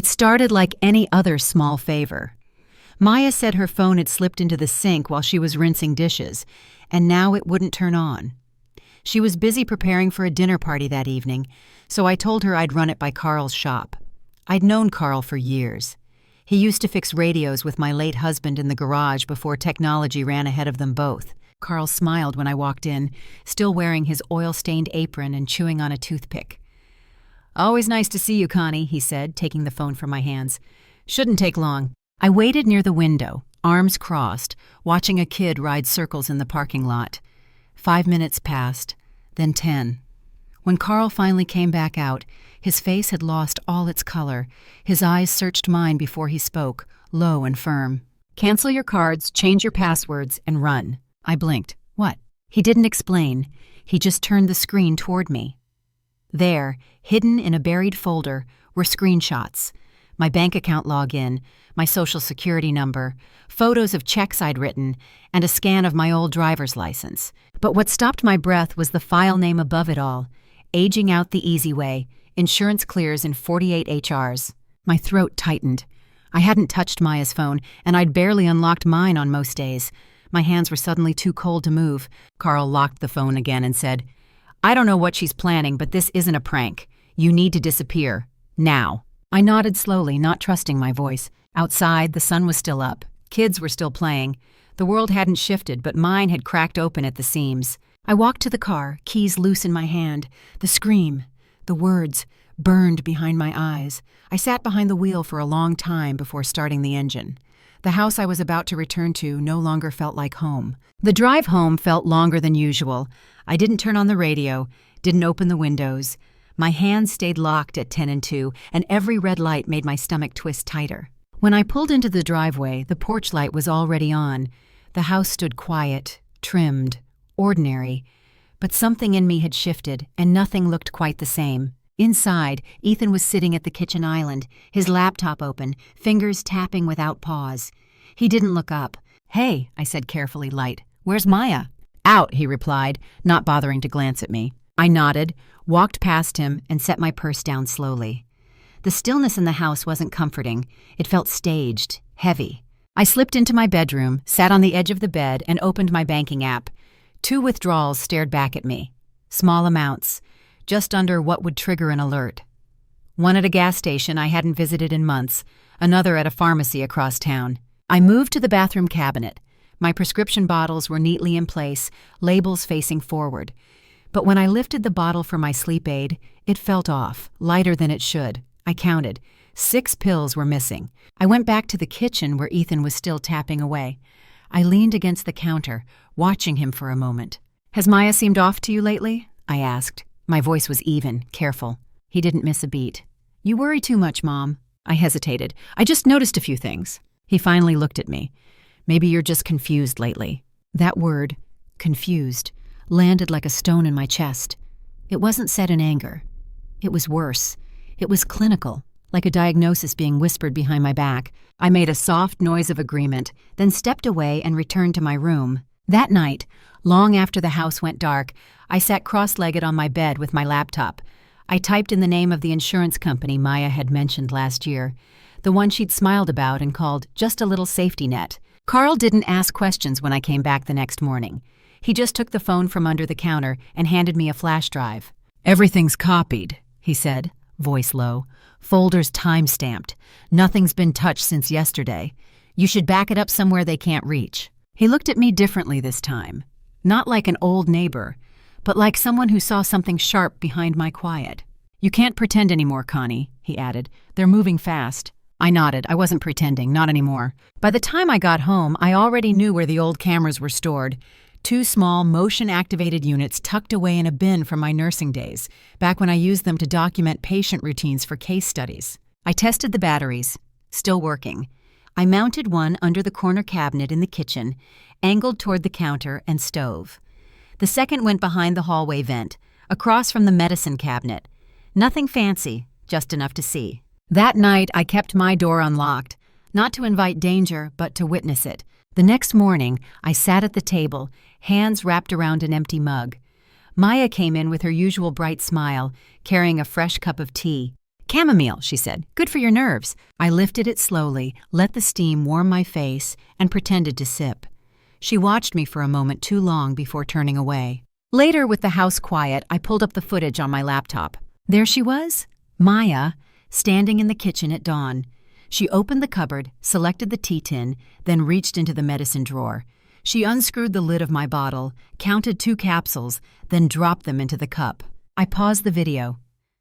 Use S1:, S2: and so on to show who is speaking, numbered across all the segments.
S1: It started like any other small favor. Maya said her phone had slipped into the sink while she was rinsing dishes, and now it wouldn't turn on. She was busy preparing for a dinner party that evening, so I told her I'd run it by Carl's shop. I'd known Carl for years. He used to fix radios with my late husband in the garage before technology ran ahead of them both. Carl smiled when I walked in, still wearing his oil-stained apron and chewing on a toothpick. "Always nice to see you, Connie," he said, taking the phone from my hands. "Shouldn't take long." I waited near the window, arms crossed, watching a kid ride circles in the parking lot. 5 minutes passed, then 10. When Carl finally came back out, his face had lost all its color. His eyes searched mine before he spoke, low and firm. "Cancel your cards, change your passwords, and run." I blinked. "What?" He didn't explain. He just turned the screen toward me. There, hidden in a buried folder, were screenshots. My bank account login, my social security number, photos of checks I'd written, and a scan of my old driver's license. But what stopped my breath was the file name above it all. Aging Out the Easy Way. Insurance clears in 48 HRs. My throat tightened. I hadn't touched Maya's phone, and I'd barely unlocked mine on most days. My hands were suddenly too cold to move. Carl locked the phone again and said, "I don't know what she's planning, but this isn't a prank. You need to disappear. Now." I nodded slowly, not trusting my voice. Outside, the sun was still up. Kids were still playing. The world hadn't shifted, but mine had cracked open at the seams. I walked to the car, keys loose in my hand. The scream, the words, burned behind my eyes. I sat behind the wheel for a long time before starting the engine. The house I was about to return to no longer felt like home. The drive home felt longer than usual. I didn't turn on the radio, didn't open the windows. My hands stayed locked at 10 and 2, and every red light made my stomach twist tighter. When I pulled into the driveway, the porch light was already on. The house stood quiet, trimmed, ordinary. But something in me had shifted, and nothing looked quite the same. Inside, Ethan was sitting at the kitchen island, his laptop open, fingers tapping without pause. He didn't look up. "Hey," I said carefully light, "where's Maya?" "Out," he replied, not bothering to glance at me. I nodded, walked past him, and set my purse down slowly. The stillness in the house wasn't comforting. It felt staged, heavy. I slipped into my bedroom, sat on the edge of the bed, and opened my banking app. 2 withdrawals stared back at me. Small amounts, just under what would trigger an alert. One at a gas station I hadn't visited in months, another at a pharmacy across town. I moved to the bathroom cabinet. My prescription bottles were neatly in place, labels facing forward. But when I lifted the bottle for my sleep aid, it felt off, lighter than it should. I counted. 6 pills were missing. I went back to the kitchen where Ethan was still tapping away. I leaned against the counter, watching him for a moment. "Has Maya seemed off to you lately?" I asked. My voice was even, careful. He didn't miss a beat. "You worry too much, Mom." I hesitated. "I just noticed a few things." He finally looked at me. "Maybe you're just confused lately." That word, confused, landed like a stone in my chest. It wasn't said in anger. It was worse. It was clinical, like a diagnosis being whispered behind my back. I made a soft noise of agreement, then stepped away and returned to my room. That night, long after the house went dark, I sat cross-legged on my bed with my laptop. I typed in the name of the insurance company Maya had mentioned last year, the one she'd smiled about and called just a little safety net. Carl didn't ask questions when I came back the next morning. He just took the phone from under the counter and handed me a flash drive. "Everything's copied," he said, voice low. "Folders time-stamped. Nothing's been touched since yesterday. You should back it up somewhere they can't reach." He looked at me differently this time. Not like an old neighbor, but like someone who saw something sharp behind my quiet. "You can't pretend anymore, Connie," he added. "They're moving fast." I nodded. I wasn't pretending, not anymore. By the time I got home, I already knew where the old cameras were stored. 2 small, motion-activated units tucked away in a bin from my nursing days, back when I used them to document patient routines for case studies. I tested the batteries. Still working. I mounted one under the corner cabinet in the kitchen, angled toward the counter and stove. The second went behind the hallway vent, across from the medicine cabinet. Nothing fancy, just enough to see. That night, I kept my door unlocked, not to invite danger, but to witness it. The next morning, I sat at the table, hands wrapped around an empty mug. Maya came in with her usual bright smile, carrying a fresh cup of tea. Chamomile, she said. Good for your nerves. I lifted it slowly, let the steam warm my face, and pretended to sip. She watched me for a moment too long before turning away. Later, with the house quiet, I pulled up the footage on my laptop. There she was, Maya, standing in the kitchen at dawn. She opened the cupboard, selected the tea tin, then reached into the medicine drawer. She unscrewed the lid of my bottle, counted 2 capsules, then dropped them into the cup. I paused the video.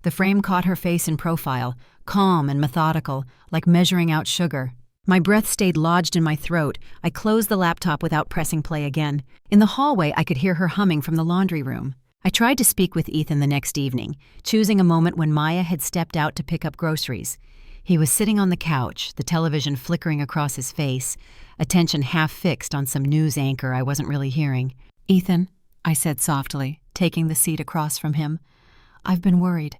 S1: The frame caught her face in profile, calm and methodical, like measuring out sugar. My breath stayed lodged in my throat. I closed the laptop without pressing play again. In the hallway, I could hear her humming from the laundry room. I tried to speak with Ethan the next evening, choosing a moment when Maya had stepped out to pick up groceries. He was sitting on the couch, the television flickering across his face, attention half fixed on some news anchor I wasn't really hearing. "Ethan," I said softly, taking the seat across from him, "I've been worried.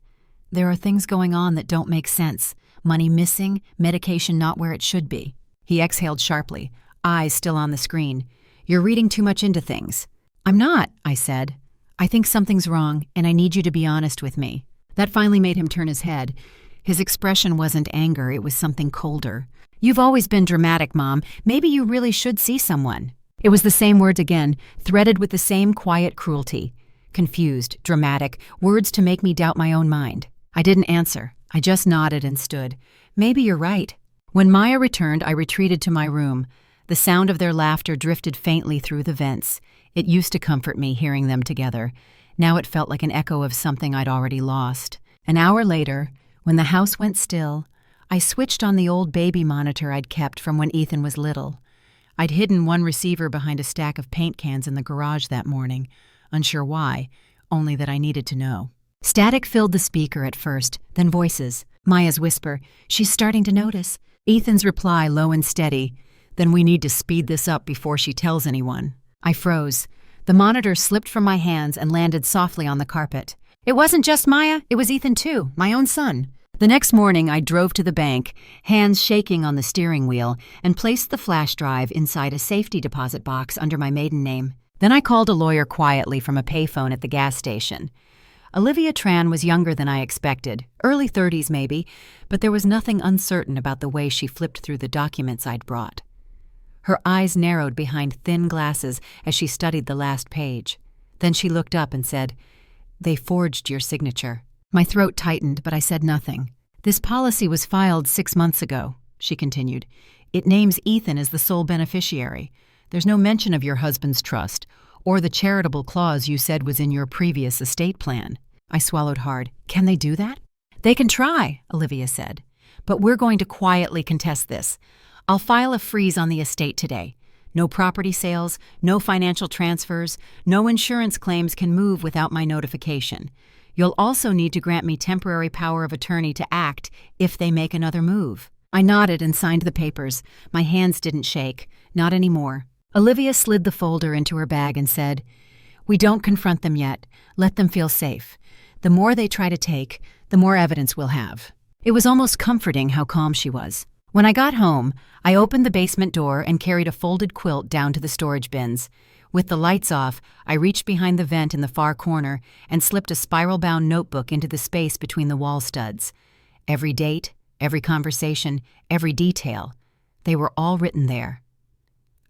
S1: There are things going on that don't make sense. Money missing, medication not where it should be." He exhaled sharply, eyes still on the screen. "You're reading too much into things." "I'm not," I said. "I think something's wrong, and I need you to be honest with me." That finally made him turn his head. His expression wasn't anger, it was something colder. "You've always been dramatic, Mom. Maybe you really should see someone." It was the same words again, threaded with the same quiet cruelty. Confused, dramatic, words to make me doubt my own mind. I didn't answer. I just nodded and stood. "Maybe you're right." When Maya returned, I retreated to my room. The sound of their laughter drifted faintly through the vents. It used to comfort me hearing them together. Now it felt like an echo of something I'd already lost. An hour later, when the house went still, I switched on the old baby monitor I'd kept from when Ethan was little. I'd hidden one receiver behind a stack of paint cans in the garage that morning, unsure why, only that I needed to know. Static filled the speaker at first, then voices. Maya's whisper, "She's starting to notice." Ethan's reply, low and steady, "Then we need to speed this up before she tells anyone." I froze. The monitor slipped from my hands and landed softly on the carpet. It wasn't just Maya, it was Ethan too, my own son. The next morning, I drove to the bank, hands shaking on the steering wheel, and placed the flash drive inside a safety deposit box under my maiden name. Then I called a lawyer quietly from a payphone at the gas station. Olivia Tran was younger than I expected, early 30s maybe, but there was nothing uncertain about the way she flipped through the documents I'd brought. Her eyes narrowed behind thin glasses as she studied the last page. Then she looked up and said, "They forged your signature." My throat tightened, but I said nothing. "This policy was filed 6 months ago," she continued. "It names Ethan as the sole beneficiary. There's no mention of your husband's trust, or the charitable clause you said was in your previous estate plan." I swallowed hard. "Can they do that?" "They can try," Olivia said. "But we're going to quietly contest this. I'll file a freeze on the estate today. No property sales, no financial transfers, no insurance claims can move without my notification. You'll also need to grant me temporary power of attorney to act if they make another move." I nodded and signed the papers. My hands didn't shake. Not anymore. Olivia slid the folder into her bag and said, "We don't confront them yet. Let them feel safe. The more they try to take, the more evidence we'll have." It was almost comforting how calm she was. When I got home, I opened the basement door and carried a folded quilt down to the storage bins. With the lights off, I reached behind the vent in the far corner and slipped a spiral-bound notebook into the space between the wall studs. Every date, every conversation, every detail, they were all written there.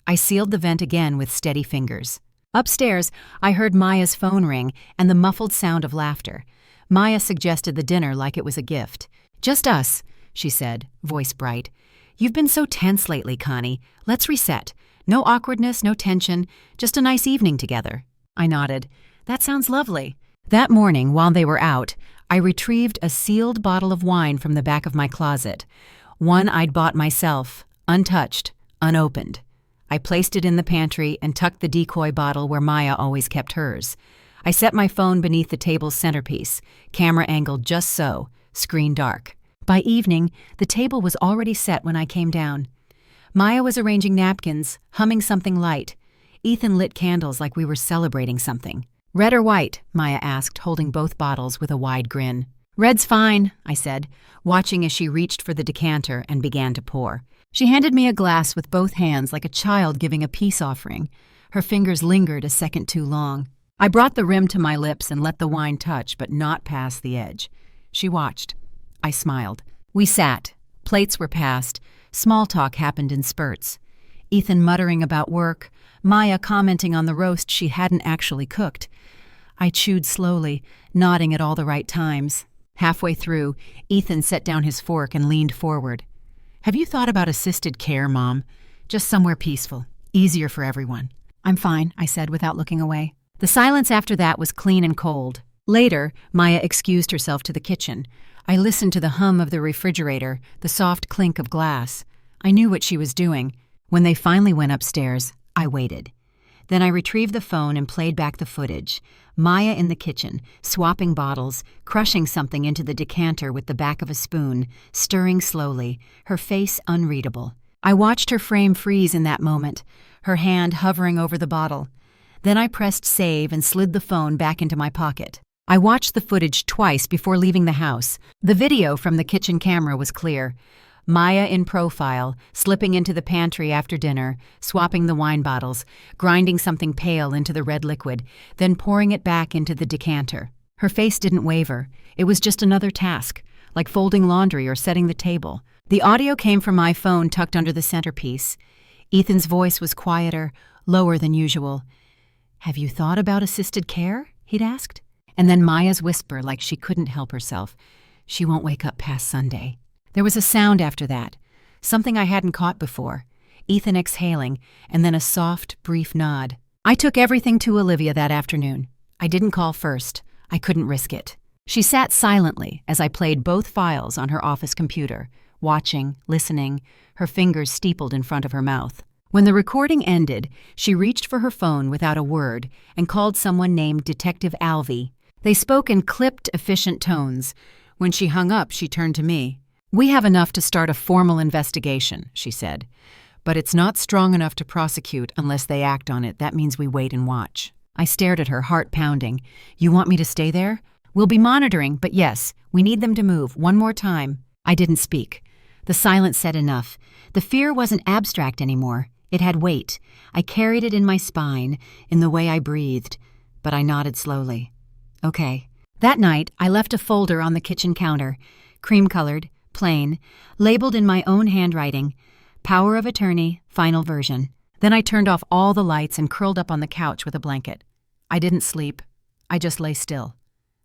S1: I sealed the vent again with steady fingers. Upstairs, I heard Maya's phone ring and the muffled sound of laughter. Maya suggested the dinner like it was a gift. "Just us," she said, voice bright. "You've been so tense lately, Connie. Let's reset. No awkwardness, no tension, just a nice evening together." I nodded. "That sounds lovely." That morning, while they were out, I retrieved a sealed bottle of wine from the back of my closet. One I'd bought myself, untouched, unopened. I placed it in the pantry and tucked the decoy bottle where Maya always kept hers. I set my phone beneath the table's centerpiece, camera angled just so, screen dark. By evening, the table was already set when I came down. Maya was arranging napkins, humming something light. Ethan lit candles like we were celebrating something. "Red or white?" Maya asked, holding both bottles with a wide grin. "Red's fine," I said, watching as she reached for the decanter and began to pour. She handed me a glass with both hands like a child giving a peace offering. Her fingers lingered a second too long. I brought the rim to my lips and let the wine touch, but not pass the edge. She watched. I smiled. We sat. Plates were passed. Small talk happened in spurts. Ethan muttering about work, Maya commenting on the roast she hadn't actually cooked. I chewed slowly, nodding at all the right times. Halfway through, Ethan set down his fork and leaned forward. "Have you thought about assisted care, Mom? Just somewhere peaceful. Easier for everyone." "I'm fine," I said without looking away. The silence after that was clean and cold. Later, Maya excused herself to the kitchen. I listened to the hum of the refrigerator, the soft clink of glass. I knew what she was doing. When they finally went upstairs, I waited. Then I retrieved the phone and played back the footage. Maya in the kitchen, swapping bottles, crushing something into the decanter with the back of a spoon, stirring slowly, her face unreadable. I watched her frame freeze in that moment, her hand hovering over the bottle. Then I pressed save and slid the phone back into my pocket. I watched the footage twice before leaving the house. The video from the kitchen camera was clear. Maya in profile, slipping into the pantry after dinner, swapping the wine bottles, grinding something pale into the red liquid, then pouring it back into the decanter. Her face didn't waver. It was just another task, like folding laundry or setting the table. The audio came from my phone tucked under the centerpiece. Ethan's voice was quieter, lower than usual. "Have you thought about assisted care?" he'd asked. And then Maya's whisper, like she couldn't help herself. "She won't wake up past Sunday." There was a sound after that, something I hadn't caught before. Ethan exhaling, and then a soft, brief nod. I took everything to Olivia that afternoon. I didn't call first. I couldn't risk it. She sat silently as I played both files on her office computer, watching, listening, her fingers steepled in front of her mouth. When the recording ended, she reached for her phone without a word and called someone named Detective Alvey. They spoke in clipped, efficient tones. When she hung up, she turned to me. "We have enough to start a formal investigation," she said. "But it's not strong enough to prosecute unless they act on it. That means we wait and watch." I stared at her, heart pounding. "You want me to stay there?" "We'll be monitoring, but yes, we need them to move. One more time." I didn't speak. The silence said enough. The fear wasn't abstract anymore. It had weight. I carried it in my spine, in the way I breathed. But I nodded slowly. "Okay." That night, I left a folder on the kitchen counter, cream-colored, plain, labeled in my own handwriting, "Power of Attorney, Final Version." Then I turned off all the lights and curled up on the couch with a blanket. I didn't sleep. I just lay still.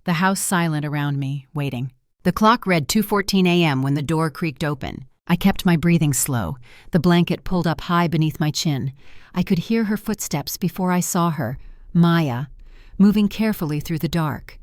S1: The house silent around me, waiting. The clock read 2:14 a.m. when the door creaked open. I kept my breathing slow, the blanket pulled up high beneath my chin. I could hear her footsteps before I saw her, Maya, moving carefully through the dark.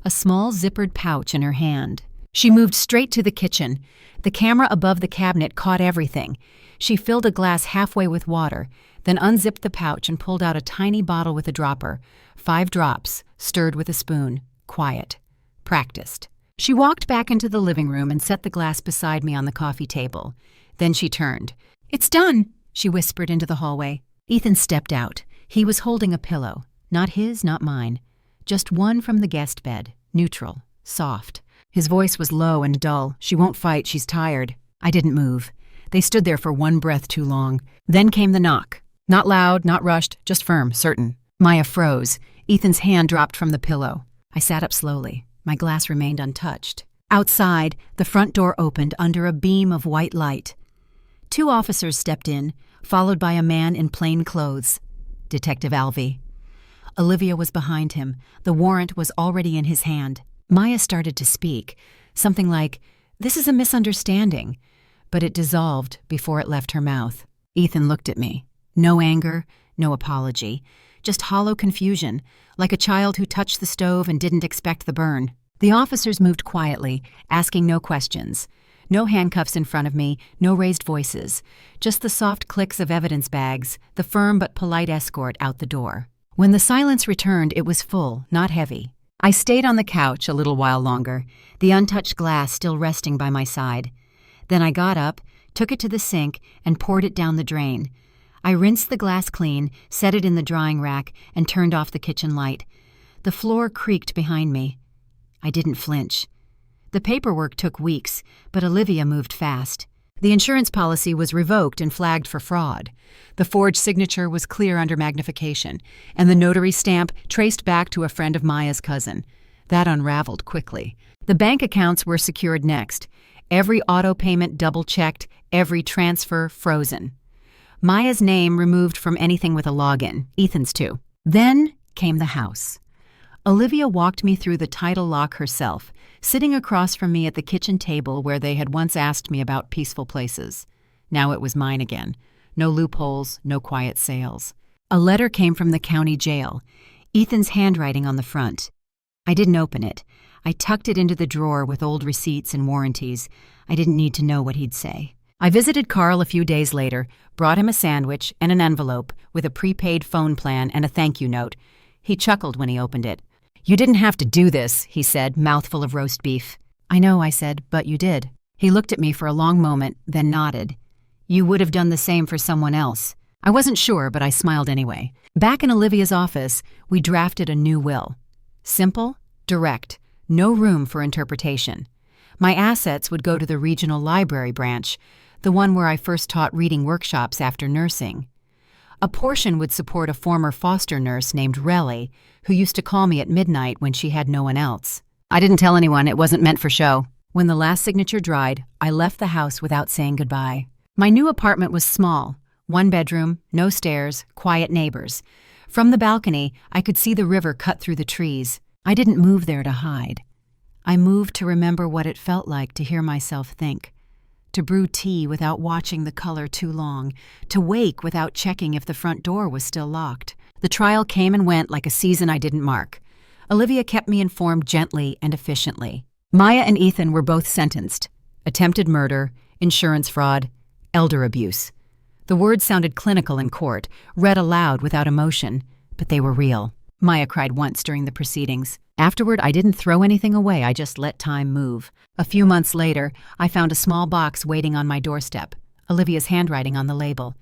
S1: A small zippered pouch in her hand. She moved straight to the kitchen. The camera above the cabinet caught everything. She filled a glass halfway with water, then unzipped the pouch and pulled out a tiny bottle with a dropper. 5 drops, stirred with a spoon. Quiet. Practiced. She walked back into the living room and set the glass beside me on the coffee table. Then she turned. "It's done," she whispered into the hallway. Ethan stepped out. He was holding a pillow. Not his, not mine. Just one from the guest bed. Neutral. Soft. His voice was low and dull. "She won't fight. She's tired." I didn't move. They stood there for one breath too long. Then came the knock. Not loud, not rushed, just firm, certain. Maya froze. Ethan's hand dropped from the pillow. I sat up slowly. My glass remained untouched. Outside, the front door opened under a beam of white light. 2 officers stepped in, followed by a man in plain clothes. Detective Alvey. Olivia was behind him. The warrant was already in his hand. Maya started to speak, something like, "This is a misunderstanding," but it dissolved before it left her mouth. Ethan looked at me. No anger, no apology, just hollow confusion, like a child who touched the stove and didn't expect the burn. The officers moved quietly, asking no questions. No handcuffs in front of me, no raised voices, just the soft clicks of evidence bags, the firm but polite escort out the door. When the silence returned, it was full, not heavy. I stayed on the couch a little while longer, the untouched glass still resting by my side. Then I got up, took it to the sink, and poured it down the drain. I rinsed the glass clean, set it in the drying rack, and turned off the kitchen light. The floor creaked behind me. I didn't flinch. The paperwork took weeks, but Olivia moved fast. The insurance policy was revoked and flagged for fraud. The forged signature was clear under magnification, and the notary stamp traced back to a friend of Maya's cousin. That unraveled quickly. The bank accounts were secured next. Every auto payment double-checked, every transfer frozen. Maya's name removed from anything with a login, Ethan's too. Then came the house. Olivia walked me through the title lock herself, sitting across from me at the kitchen table where they had once asked me about peaceful places. Now it was mine again. No loopholes, no quiet sales. A letter came from the county jail, Ethan's handwriting on the front. I didn't open it. I tucked it into the drawer with old receipts and warranties. I didn't need to know what he'd say. I visited Carl a few days later, brought him a sandwich and an envelope with a prepaid phone plan and a thank you note. He chuckled when he opened it. "You didn't have to do this," he said, mouthful of roast beef. "I know," I said, "but you did." He looked at me for a long moment, then nodded. "You would have done the same for someone else." I wasn't sure, but I smiled anyway. Back in Olivia's office, we drafted a new will. Simple, direct, no room for interpretation. My assets would go to the regional library branch, the one where I first taught reading workshops after nursing. A portion would support a former foster nurse named Relly, who used to call me at midnight when she had no one else. I didn't tell anyone, it wasn't meant for show. When the last signature dried, I left the house without saying goodbye. My new apartment was small, 1 bedroom, no stairs, quiet neighbors. From the balcony, I could see the river cut through the trees. I didn't move there to hide. I moved to remember what it felt like to hear myself think, to brew tea without watching the color too long, to wake without checking if the front door was still locked. The trial came and went like a season I didn't mark. Olivia kept me informed gently and efficiently. Maya and Ethan were both sentenced. Attempted murder, insurance fraud, elder abuse. The words sounded clinical in court, read aloud without emotion, but they were real. Maya cried once during the proceedings. Afterward, I didn't throw anything away, I just let time move. A few months later, I found a small box waiting on my doorstep, Olivia's handwriting on the label.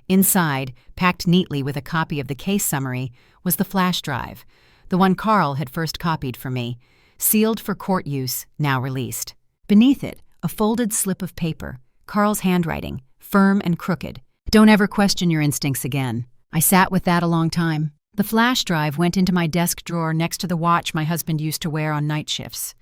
S1: Inside, packed neatly with a copy of the case summary, was the flash drive, the one Carl had first copied for me, sealed for court use, now released. Beneath it, a folded slip of paper, Carl's handwriting, firm and crooked. "Don't ever question your instincts again." I sat with that a long time. The flash drive went into my desk drawer next to the watch my husband used to wear on night shifts.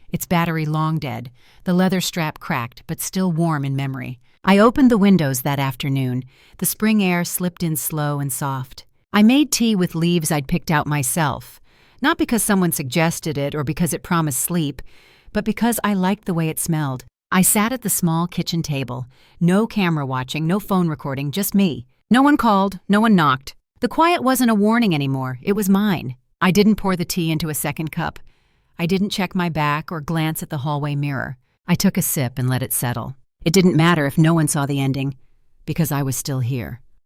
S1: Its battery long dead, the leather strap cracked, but still warm in memory. I opened the windows that afternoon. The spring air slipped in slow and soft. I made tea with leaves I'd picked out myself, not because someone suggested it or because it promised sleep, but because I liked the way it smelled. I sat at the small kitchen table. No camera watching, no phone recording, just me. No one called, no one knocked. The quiet wasn't a warning anymore, it was mine. I didn't pour the tea into a second cup. I didn't check my back or glance at the hallway mirror. I took a sip and let it settle. It didn't matter if no one saw the ending, because I was still here.